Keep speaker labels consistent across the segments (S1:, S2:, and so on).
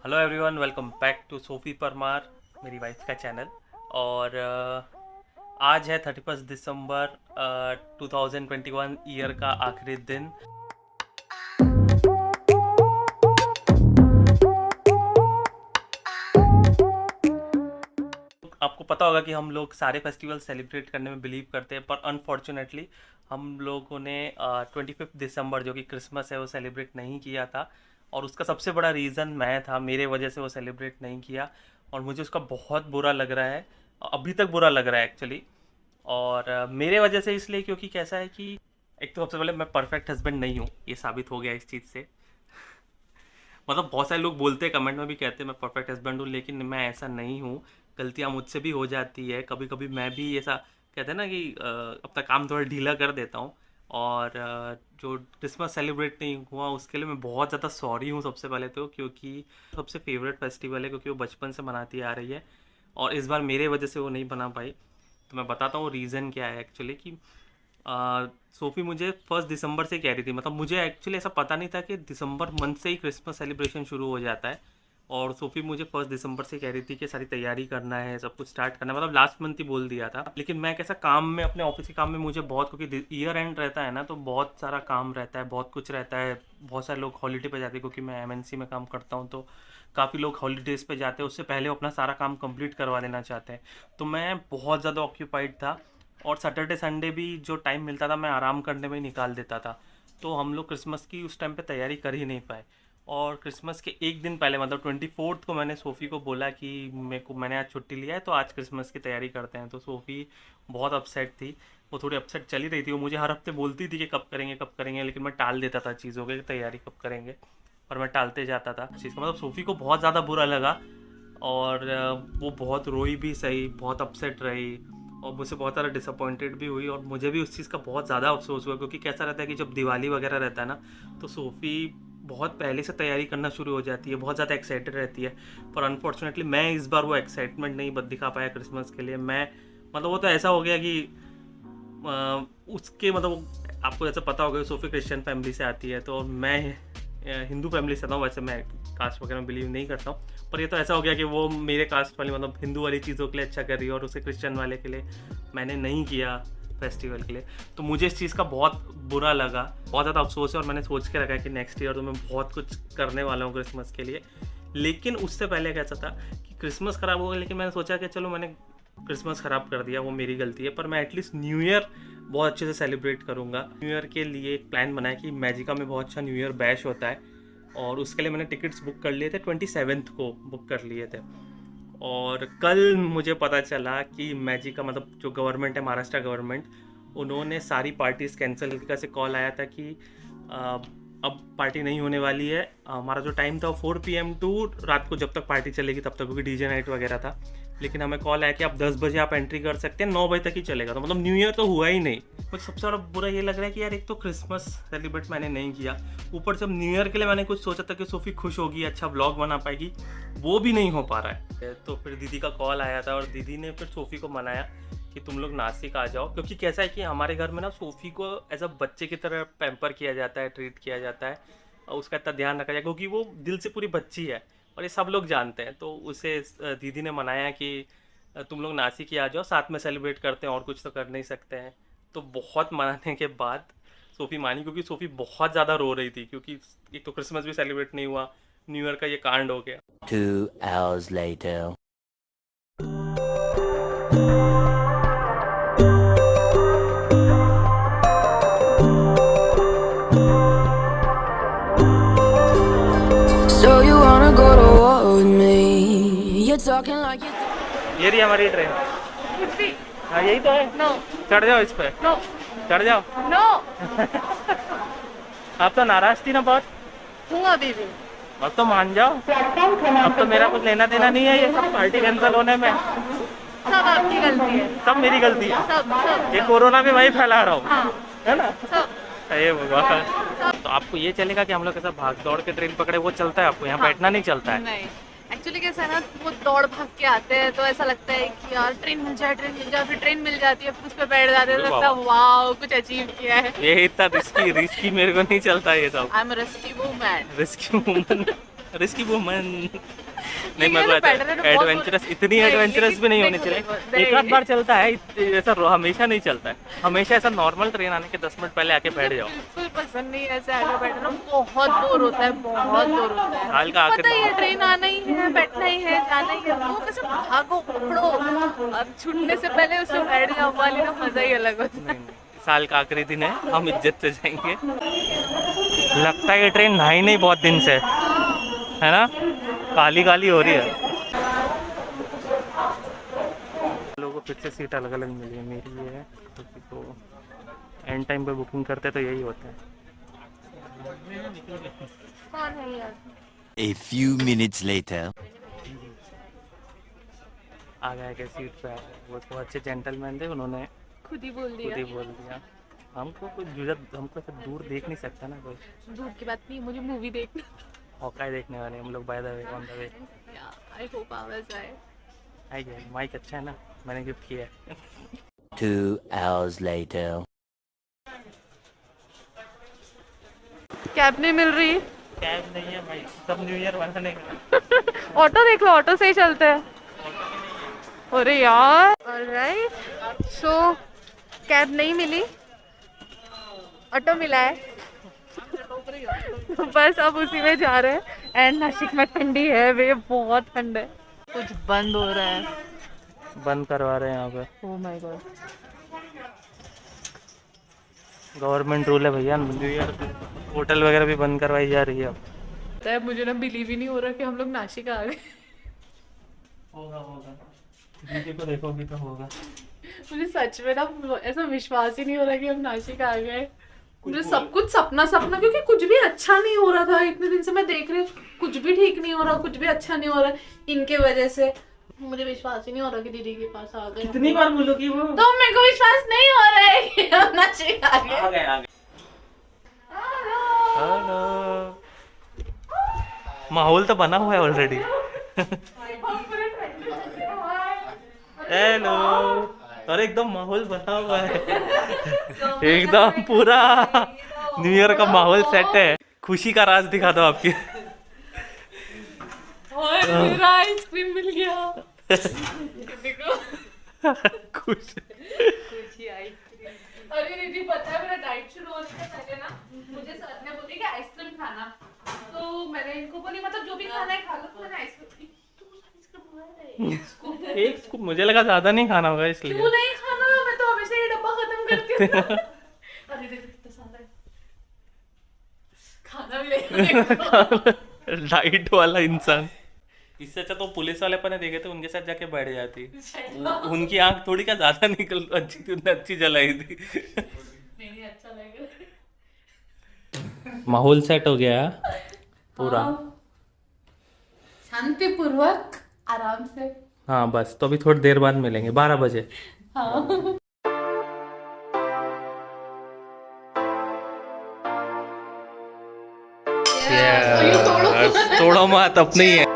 S1: Hello everyone, welcome back to Sophie Parmar, मेरी wife का channel. और आज है 31 दिसंबर 2021 ईयर का आखिरी दिन। आपको पता होगा कि हम लोग सारे फेस्टिवल सेलिब्रेट करने में बिलीव करते हैं, पर अनफॉर्चुनेटली हम लोगों ने 25 दिसंबर जो कि क्रिसमस है वो सेलिब्रेट नहीं किया था। और उसका सबसे बड़ा रीज़न मैं था, मेरे वजह से वो सेलिब्रेट नहीं किया और मुझे उसका बहुत बुरा लग रहा है। अभी तक बुरा लग रहा है एक्चुअली। और मेरे वजह से इसलिए क्योंकि कैसा है कि एक तो सबसे पहले मैं परफेक्ट हस्बैंड नहीं हूँ, ये साबित हो गया इस चीज़ से। मतलब बहुत सारे लोग बोलते हैं, कमेंट में भी कहते हैं मैं परफेक्ट हस्बैंड हूँ, लेकिन मैं ऐसा नहीं हूँ। गलतियाँ मुझसे भी हो जाती है, कभी कभी मैं भी ऐसा कहते हैं ना कि अपना काम थोड़ा ढीला कर देता हूँ। और जो क्रिसमस सेलिब्रेट नहीं हुआ उसके लिए मैं बहुत ज़्यादा सॉरी हूँ सबसे पहले तो, क्योंकि सबसे फेवरेट फेस्टिवल है, क्योंकि वो बचपन से मनाती आ रही है और इस बार मेरे वजह से वो नहीं बना पाई। तो मैं बताता हूँ रीज़न क्या है एक्चुअली कि सोफ़ी मुझे 1 दिसंबर से कह रही थी। मतलब मुझे एक्चुअली ऐसा पता नहीं था कि दिसंबर मंथ से ही क्रिसमस सेलिब्रेशन शुरू हो जाता है। और सोफ़ी मुझे 1 दिसंबर से कह रही थी कि सारी तैयारी करना है, सब कुछ स्टार्ट करना है, मतलब लास्ट मंथ ही बोल दिया था। लेकिन मैं कैसा काम में, अपने ऑफिस के काम में मुझे बहुत, क्योंकि ईयर एंड रहता है ना, तो बहुत सारा काम रहता है, बहुत कुछ रहता है। बहुत सारे लोग हॉलीडे पे जाते हैं, क्योंकि मैं एमएनसी में काम करता हूँ, तो काफ़ी लोग हॉलीडेज़ पे जाते हैं, उससे पहले वो अपना सारा काम कंप्लीट करवा लेना चाहते हैं। तो मैं बहुत ज़्यादा ऑक्यूपाइड था और सैटरडे संडे भी जो टाइम मिलता था मैं आराम करने में ही निकाल देता था। तो हम लोग क्रिसमस की उस टाइम पे तैयारी कर ही नहीं पाए। और क्रिसमस के एक दिन पहले, मतलब 24th को मैंने सोफ़ी को बोला कि मैंने आज छुट्टी लिया है, तो आज क्रिसमस की तैयारी करते हैं। तो सोफ़ी बहुत अपसेट थी, वो थोड़ी अपसेट चली रही थी। वो मुझे हर हफ्ते बोलती थी कि कब करेंगे, लेकिन मैं टाल देता था चीज़ों की तैयारी कब करेंगे, और मैं टालते जाता था चीज़ का। मतलब सोफ़ी को बहुत ज़्यादा बुरा लगा और वो बहुत रोई भी सही, बहुत अपसेट रही और मुझसे बहुत ज़्यादा डिसअपॉइंटेड भी हुई। और मुझे भी उस चीज़ का बहुत ज़्यादा अफसोस हुआ, क्योंकि कैसा रहता है कि जब दिवाली वगैरह रहता है ना, तो सोफ़ी बहुत पहले से तैयारी करना शुरू हो जाती है, बहुत ज़्यादा एक्साइटेड रहती है। पर अनफॉर्चुनेटली मैं इस बार वो एक्साइटमेंट नहीं दिखा पाया क्रिसमस के लिए। मैं मतलब वो तो ऐसा हो गया कि उसके मतलब आपको जैसे पता होगा सोफ़ी क्रिश्चियन फैमिली से आती है, तो मैं हिंदू फैमिली से आता हूँ। वैसे मैं कास्ट वगैरह में बिलीव नहीं करता हूँ, पर ये तो ऐसा हो गया कि वो मेरे कास्ट वाली, मतलब हिंदू वाली चीज़ों के लिए अच्छा कर रही है और उसे क्रिश्चियन वाले के लिए मैंने नहीं किया फेस्टिवल के लिए। तो मुझे इस चीज़ का बहुत बुरा लगा, बहुत ज़्यादा अफसोस है। और मैंने सोच के रखा है कि नेक्स्ट ईयर तो मैं बहुत कुछ करने वाला हूँ क्रिसमस के लिए। लेकिन उससे पहले कैसा था कि क्रिसमस ख़राब हो गया, लेकिन मैंने सोचा कि चलो मैंने क्रिसमस ख़राब कर दिया, वो मेरी गलती है, पर मैं एटलीस्ट न्यू ईयर बहुत अच्छे से सेलिब्रेट करूँगा। न्यू ईयर के लिए एक प्लान बनाया कि मैजिका में बहुत अच्छा न्यू ईयर बैश होता है, और उसके लिए मैंने टिकट्स बुक कर लिए थे, 27th को बुक कर लिए थे। और कल मुझे पता चला कि मैजिका, मतलब जो गवर्नमेंट है, महाराष्ट्र गवर्नमेंट, उन्होंने सारी पार्टीज़ कैंसिल का से कॉल आया था कि आ, अब पार्टी नहीं होने वाली है। हमारा जो टाइम था वो 4 PM टू रात को जब तक पार्टी चलेगी तब तक, क्योंकि डीजे नाइट वगैरह था। लेकिन हमें कॉल आया कि आप 10 बजे आप एंट्री कर सकते हैं, 9 बजे तक ही चलेगा। तो मतलब न्यू ईयर तो हुआ ही नहीं। मुझे सबसे बड़ा बुरा ये लग रहा है कि यार एक तो क्रिसमस सेलिब्रेट मैंने नहीं किया, ऊपर जब न्यू ईयर के लिए मैंने कुछ सोचा था कि सोफ़ी खुश होगी, अच्छा व्लॉग बना पाएगी, वो भी नहीं हो पा रहा है। तो फिर दीदी का कॉल आया था और दीदी ने फिर सोफ़ी को मनाया कि तुम लोग नासिक आ जाओ, क्योंकि कैसा है कि हमारे घर में ना सोफ़ी को एज अ बच्चे की तरह पैम्पर किया जाता है, ट्रीट किया जाता है, और उसका इतना ध्यान रखा जाए, क्योंकि वो दिल से पूरी बच्ची है और ये सब लोग जानते हैं। तो उसे दीदी ने मनाया कि तुम लोग नासिक ही आ जाओ, साथ में सेलिब्रेट करते हैं, और कुछ तो कर नहीं सकते हैं। तो बहुत मनाने के बाद सोफ़ी मानी, क्योंकि सोफ़ी बहुत ज़्यादा रो रही थी, क्योंकि एक तो क्रिसमस भी सेलिब्रेट नहीं हुआ, न्यू ईयर का ये कांड हो गया।
S2: 2 hours later.
S3: So you wanna go to war with me? You're talking like you.
S1: ये रही हमारी ट्रेन।
S4: कुछ भी
S1: हाँ यही तो है।
S4: नो
S1: चढ़ जाओ इस पर,
S4: नो
S1: चढ़ जाओ।
S4: नो
S1: आप तो नाराज़ थी ना बहुत,
S4: हूँ अभी भी।
S1: अब तो मान जाओ। अब तो मेरा कुछ लेना देना नहीं है ये सब पार्टी कैंसिल होने में।
S4: सब आपकी गलती है,
S1: सब मेरी गलती है।
S4: सब
S1: ये कोरोना भी वही फैला रहा हूँ,
S4: हाँ
S1: है ना।
S4: सब
S1: अरे भगवान। तो आपको ये चलेगा कि हम लोग ऐसा भाग दौड़ के ट्रेन पकड़े, वो चलता है? आपको यहाँ
S4: हाँ।
S1: बैठना नहीं चलता है?
S4: नहीं, एक्चुअली कैसा है ना, वो दौड़ भाग के आते हैं तो ऐसा लगता है कि यार ट्रेन मिल जाए, फिर ट्रेन मिल जाती है, फिर उस पर बैठ जाते हैं,
S1: अरे
S4: तो लगता है वाओ कुछ अचीव किया है।
S1: ये इतना रिस्की रिस्की मेरे को नहीं चलता ये सब।
S4: I am risky woman.
S1: Risky woman. Risky woman. नहीं,
S4: लेकिन
S1: मैं
S4: ये तो better है, तो बहुत
S1: एडवेंचरस, इतनी
S4: नहीं,
S1: एडवेंचरस
S4: लेकिन
S1: भी नहीं होनी
S4: देखो,
S1: चाहिए।
S4: देखो,
S1: एक आध
S4: नहीं।
S1: बार चलता है, ऐसा हमेशा नहीं चलता है। हमेशा ऐसा नॉर्मल ट्रेन आने के 10 मिनट पहले आके बैठ जाओ।
S4: बिल्कुल पसंद नहीं है ऐसे आगे बैठना, बहुत बोर होता है, बहुत बोर होता है।
S1: साल का
S4: पता ही है
S1: आखिर
S4: ट्रेन आना ही है, बैठना ही है, जाना ही है, वो कैसे भागो पकड़ो, अब छूटने से पहले उसमें बैठ जाओ, वाली तो मजा ही अलग होता है।
S1: नहीं, साल का आखिरी दिन है, हम इज्जत से जाएंगे। लगता है ये ट्रेन नहाई नहीं बहुत दिन से, है ना, काली काली हो रही है। लोगों को फिर से सीट अलग अलग मिली है, मेरी ये है, क्योंकि तो एंड टाइम पे बुकिंग करते तो यही होता है।
S4: कौन है यार?
S2: A few minutes later.
S1: आ गए के सीट पे, वो तो अच्छे जेंटलमैन थे, उन्होंने
S4: खुद ही बोल
S1: खुद
S4: दिया।
S1: ही बोल दिया। हमको कुछ जरूरत, हमको ऐसे दूर देख नहीं सकता ना कोई।
S4: दूर की बात नहीं, मुझे मूवी देखना।
S1: हॉकाई देखने वाले हम लोग, by the way, on the way.
S4: I hope आवाज आए।
S1: आई गए, माइक अच्छा है ना, मैंने गिफ्ट किया है।
S2: 2 hours later.
S4: कैब नहीं मिल रही।
S1: कैब नहीं है भाई, सब न्यू ईयर मनाने का।
S4: ऑटो देख लो, ऑटो से ही चलते हैं। अरे यार, ऑलराइट, सो कैब नहीं मिली, ऑटो मिला है। बस अब उसी में जा रहे हैं। एंड नासिक में ठंडी है वे, बहुत ठंड है। कुछ बंद हो रहा है।
S1: बंद करवा रहे हैं यहाँ पे,
S4: oh my God.
S1: Government rule है भैया, न्यू ईयर होटल वगैरह भी बंद करवाई जा रही है अब।
S4: पता है, मुझे ना बिलीव ही नहीं हो रहा कि हम लोग नासिक आ गए।
S1: होगा होगा, दीदी को देखोगी तो होगा।
S4: मुझे सच में ना ऐसा विश्वास ही नहीं हो रहा कि हम नासिक आ गए। मुझे सब कुछ सपना सपना, क्योंकि कुछ भी अच्छा नहीं हो रहा था। इतने दिन से मैं देख रही हूँ, कुछ भी ठीक नहीं हो रहा, कुछ भी अच्छा नहीं हो रहा इनके वजह से। मुझे विश्वास ही नहीं हो रहा कि दीदी के पास आ गए।
S1: कितनी बार बोलोगी वो?
S4: तो मेरे को विश्वास नहीं हो रहा है कि हम नासिक आ गए।
S1: आ गए आ गए। हेलो, माहौल तो बना हुआ है ऑलरेडी। हेलो, अरे एकदम माहौल बना हुआ है, एकदम पूरा न्यू ईयर का माहौल सेट है। खुशी का राज दिखा दो आपकी।
S4: मेरा आइसक्रीम मिल गया। देखो,
S1: खुश।
S4: खुशी आइसक्रीम। अरे दीदी, पता है मेरा डाइट शुरू होने से पहले ना मुझे सर ने बोली कि आइसक्रीम खाना, तो मैंने इनको बोली मतलब जो भी खाना है खा लो, तो मैंने आइसक्रीम।
S1: एक स्कूप, मुझे लगा ज्यादा नहीं खाना होगा इसलिए।
S4: क्यों नहीं खाना, मैं तो हमेशा ये डब्बा खत्म करती हूँ। अरे देखो कितना सारा है, खाना भी ले।
S1: डाइट वाला इंसान। इससे अच्छा तो पुलिस वाले अपने देखे थे, उनके साथ जाके बैठ जाती। उनकी आंख थोड़ी क्या ज्यादा निकल अच्छी थी, उन्हें अच्छी जलाई थी।
S4: नहीं अच्छा लग रहा।
S1: माहौल सेट हो गया पूरा,
S4: शांतिपूर्वक आराम से।
S1: हाँ बस, तो अभी थोड़ी देर बाद मिलेंगे 12 बजे।
S4: हाँ।
S1: तोड़ो मत, अपने ही है।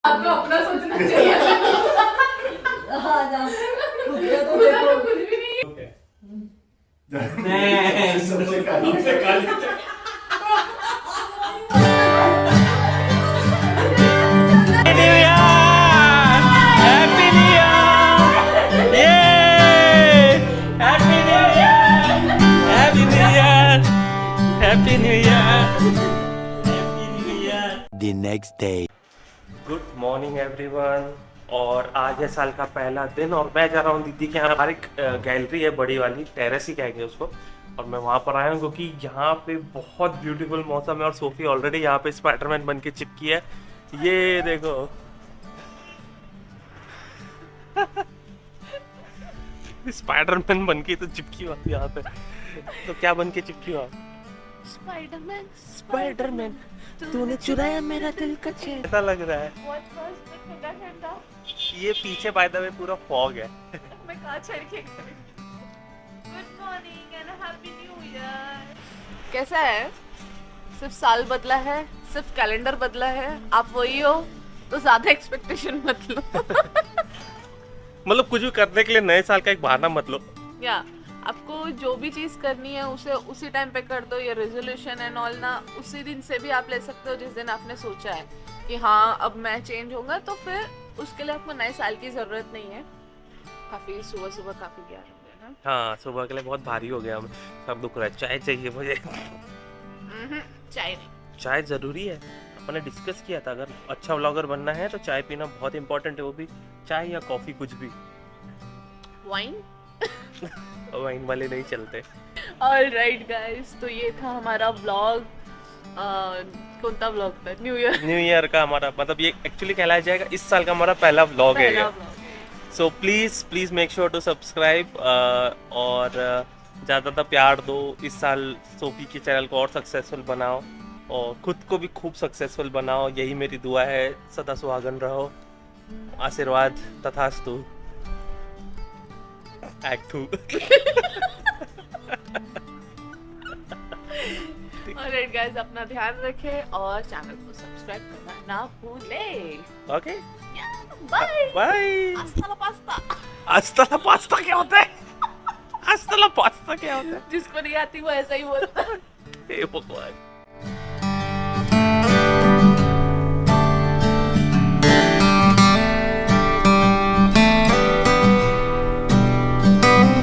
S4: आपको अपना सोचना चाहिए। कुछ भी नहीं।
S5: सबसे काली
S1: Happy New Year! Happy New Year!
S2: The next day.
S1: Good morning everyone. और आज है साल का पहला दिन और मैं जा रहा हूँ दीदी के यहाँ। हमारी एक गैलरी है बड़ी वाली, टेरेस ही कहेंगे उसको, और मैं वहाँ पर आया हूँ क्योंकि यहाँ पे बहुत ब्यूटीफुल मौसम है और सोफी ऑलरेडी यहाँ पे स्पाइडरमैन बन के चिपकी है। ये देखो। स्पाइडरमैन बन के तो चिपकी हुआ यहाँ पे। तो क्या बन के चिपकी हुआ?
S4: स्पाइडरमैन।
S1: स्पाइडरमैन, तूने चुराया मेरा दिल का चैन। ऐसा लग रहा है।
S4: ठंडा ठंडा।
S1: ये पीछे बाय द वे पूरा फॉग है।
S4: मैं कहाँ चढ़ के करूँ? Good morning and happy new year. कैसा है? सिर्फ साल बदला है, सिर्फ कैलेंडर बदला है, आप वही हो, तो ज्यादा एक्सपेक्टेशन मत लो।
S1: मतलब कुछ भी करने के लिए नए साल का एक बहाना मत लो।
S4: या आपको जो भी चीज करनी है उसे उसी टाइम पे कर दो। ये रेजोल्यूशन एंड ऑल ना उसी दिन से भी आप ले सकते हो जिस दिन आपने सोचा है कि हाँ अब मैं चेंज होऊंगा, तो फिर उसके लिए आपको नए साल की जरूरत नहीं है। काफी सुबह सुबह काफी ज्ञान हो गया ना।
S1: हाँ, सुबह के लिए बहुत भारी हो गया, सब दुख रहा है। चाय चाहिए मुझे।
S4: चाय नहीं,
S1: चाय जरूरी है। अपने डिस्कस किया था अगर अच्छा व्लॉगर बनना है तो चाय पीना बहुत इंपॉर्टेंट है, वो भी चाय या कॉफी कुछ भी।
S4: वाइन।
S1: वाइन वाले नहीं चलते।
S4: ऑलराइट गाइस, तो ये था हमारा व्लॉग। कौन-सा व्लॉग था? न्यू ईयर
S1: का हमारा, मतलब ये एक्चुअली कहलाया जाएगा इस साल का हमारा पहला व्लॉग है ये।
S4: व्लॉग है।
S1: So please make sure to subscribe और ज़्यादातर प्यार दो। इस साल सोफी के चैनल को और सक्सेसफुल बनाओ और खुद को भी खूब सक्सेसफुल बनाओ, यही मेरी दुआ है। सदा सुहागन रहो, आशीर्वाद तथास्तु। एक्ट 2।
S4: ऑलराइट गाइस, अपना ध्यान रखें और चैनल को सब्सक्राइब करना ना भूलें।
S1: Okay,
S4: bye
S1: bye.
S4: हasta la pasta।
S1: हस्ता पास्ता क्या होता है? हस्ता पास्ता क्या होता है?
S4: जिसको नहीं आती वो ऐसा ही बोलता है।
S1: हे भगवान।